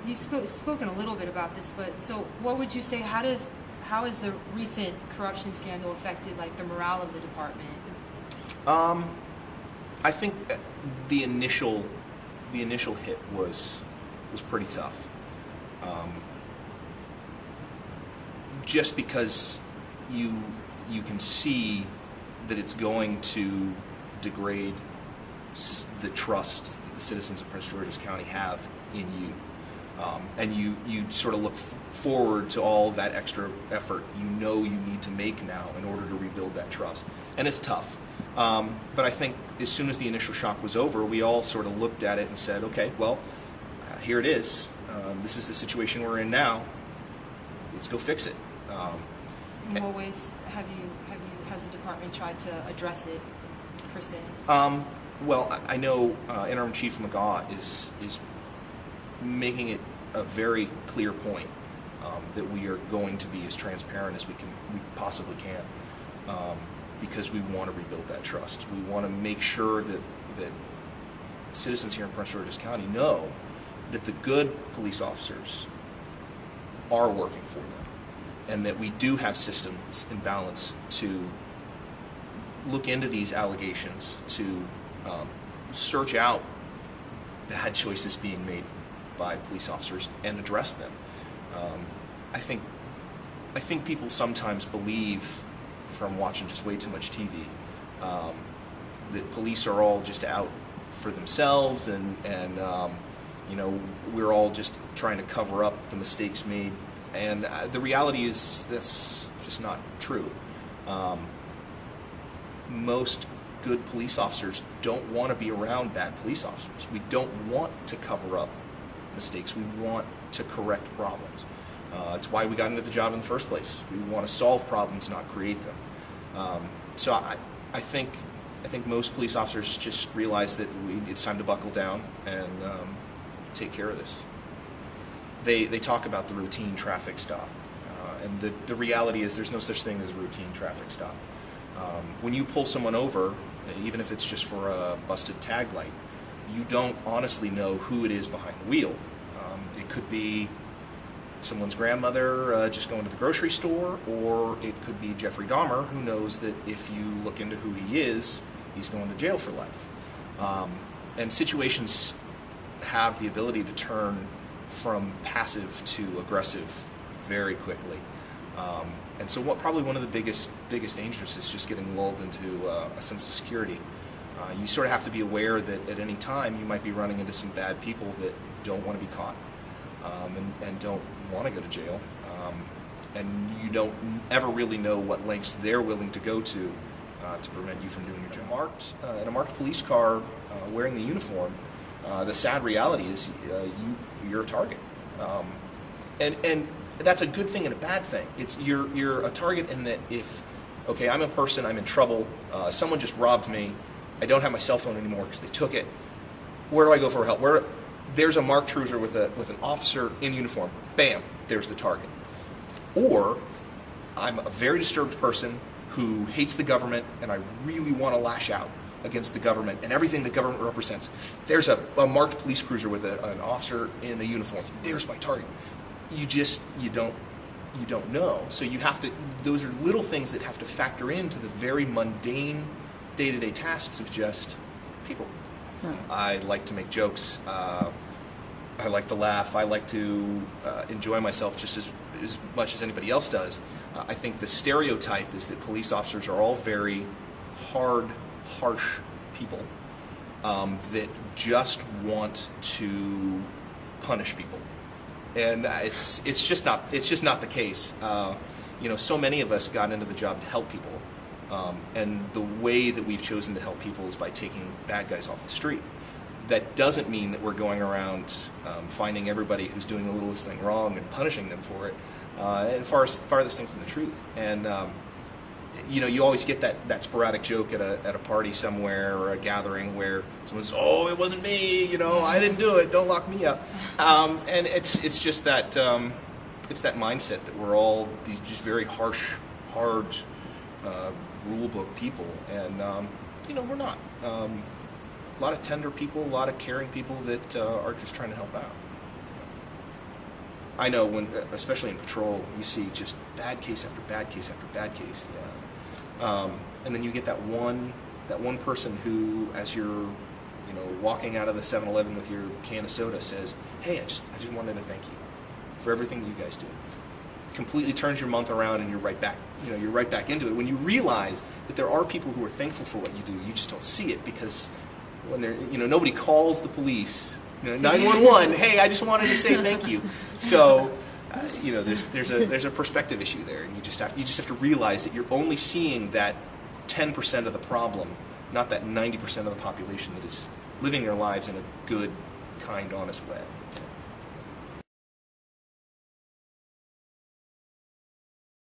You've spoken a little bit about this, but so what would you say? How has the recent corruption scandal affected like the morale of the department? I think the initial hit was pretty tough. Just because you can see that it's going to degrade the trust that the citizens of Prince George's County have in you. And you sort of look forward to all that extra effort you need to make now in order to rebuild that trust. And it's tough. But I think as soon as the initial shock was over, we all sort of looked at it and said, okay, well, here it is. This is the situation we're in now. Let's go fix it. In what ways has the department tried to address it, per se? Well, I know Interim Chief McGaw is making it a very clear point that we are going to be as transparent as we possibly can, because we want to rebuild that trust. We want to make sure that citizens here in Prince George's County know that the good police officers are working for them, and that we do have systems in balance to look into these allegations, to search out bad choices being made by police officers and address them. I think people sometimes believe, from watching just way too much TV, that police are all just out for themselves, and we're all just trying to cover up the mistakes made. And the reality is that's just not true. Most good police officers don't want to be around bad police officers. We don't want to cover up mistakes. We want to correct problems. It's why we got into the job in the first place. We want to solve problems, not create them. So I think most police officers just realize that it's time to buckle down and take care of this. They talk about the routine traffic stop, and the reality is there's no such thing as a routine traffic stop. When you pull someone over, even if it's just for a busted tag light, you don't honestly know who it is behind the wheel. It could be someone's grandmother just going to the grocery store, or it could be Jeffrey Dahmer, who knows that if you look into who he is, he's going to jail for life. And situations have the ability to turn from passive to aggressive very quickly. And so probably one of the biggest dangers is just getting lulled into a sense of security. You sort of have to be aware that at any time you might be running into some bad people that don't want to be caught, and don't want to go to jail. And you don't ever really know what lengths they're willing to go to prevent you from doing your job. In a marked police car wearing the uniform, the sad reality is you're a target. And that's a good thing and a bad thing. You're a target in that if, okay, I'm a person, I'm in trouble, someone just robbed me, I don't have my cell phone anymore because they took it, where do I go for help? There's a marked cruiser with an officer in uniform, bam, there's the target. Or I'm a very disturbed person who hates the government and I really want to lash out against the government and everything the government represents. There's a marked police cruiser with an officer in a uniform, there's my target. You don't know. So you have to, those are little things that have to factor into the very mundane day-to-day tasks of just people. I like to make jokes. I like to laugh. I like to enjoy myself just as much as anybody else does. I think the stereotype is that police officers are all very hard, harsh people that just want to punish people. And it's just not the case. So many of us got into the job to help people, and the way that we've chosen to help people is by taking bad guys off the street. That doesn't mean that we're going around finding everybody who's doing the littlest thing wrong and punishing them for it. And farthest thing from the truth. And you always get that sporadic joke at a party somewhere or a gathering where someone says, "Oh, it wasn't me. I didn't do it. Don't lock me up." And it's just that it's that mindset that we're all these just very harsh, hard rule book people, and we're not. A lot of tender people, a lot of caring people that are just trying to help out. I know when, especially in patrol, you see just bad case after bad case after bad case. Yeah. And then you get that one person who, as you're, walking out of the 7-Eleven with your can of soda, says, "Hey, I just wanted to thank you for everything you guys do." Completely turns your month around, and you're right back. You're right back into it. When you realize that there are people who are thankful for what you do, you just don't see it because when they're, nobody calls the police. 911. Hey, I just wanted to say thank you. So, there's a perspective issue there, and you just have to realize that you're only seeing that 10% of the problem, not that 90% of the population that is living their lives in a good, kind, honest way.